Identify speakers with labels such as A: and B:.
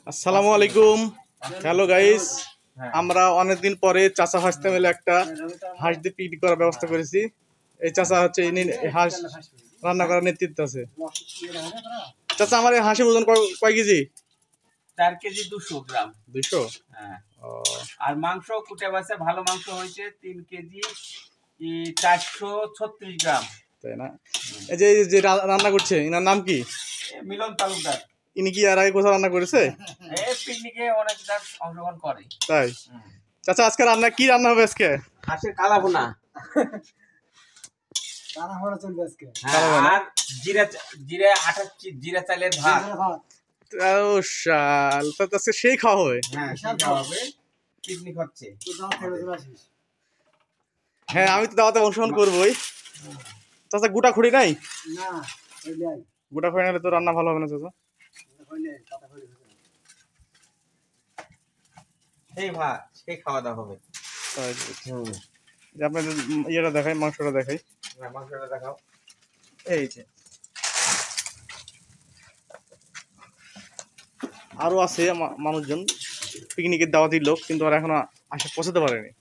A: আসসালামু আলাইকুম। Hello guys, আমরা অনেকদিন পরে চাচা ভাসতে মিলে একটা হাঁস দিয়ে পিকনিক করার ব্যবস্থা করেছি। এই চাচা হচ্ছে ইনি হাঁস রান্না করার নেতৃত্ব আছে। চাচা, আমার এই হাঁসের ওজন কয় কেজি?
B: 4 কেজি 200 গ্রাম।
A: 200?
B: হ্যাঁ। আর মাংস কুটে বাছে ভালো মাংস হয়েছে 3 কেজি 436 গ্রাম।
A: তাই না? এই যে রান্না করছে, এনার নাম কি?
B: মিলন তালুকদার।
A: ইনি কি আর আগে কোথাও রান্না করেছে?
B: এই পিকনিকে অনেক জাত অংশগ্রহণ করে।
A: তাই? চাচা, আজকে রান্না কি রান্না হবে আজকে?
B: হাঁসের কালাভুনা।
C: কালাভুনা চলবে আজকে।
B: আর জিরা চালের ভাত।
A: ও শাল, তো আজকে সেই খাওয়া হবে।
B: হ্যাঁ, সেই খাওয়া হবে। পিকনিক হচ্ছে।
A: হ্যাঁ, আমি তো দাওয়াতে অংশগ্রহণ করবোই। চাচা, গোটা খুঁড়ি নাই?
C: না,
A: গোটা খুঁড়ি নাহলে তো রান্না ভালো হবে না চাচা।
B: সেই ভাত, সেই খাওয়া দাওয়া হবে।
A: আপনাদের ইয়েটা দেখাই, মাংসটা দেখাই।
B: মাংসটা দেখাও।
A: এই যে আরো আছে মানুষজন, পিকনিকের দাওয়াতির লোক, কিন্তু ওরা এখনো আসে পৌঁছাতে পারেনি।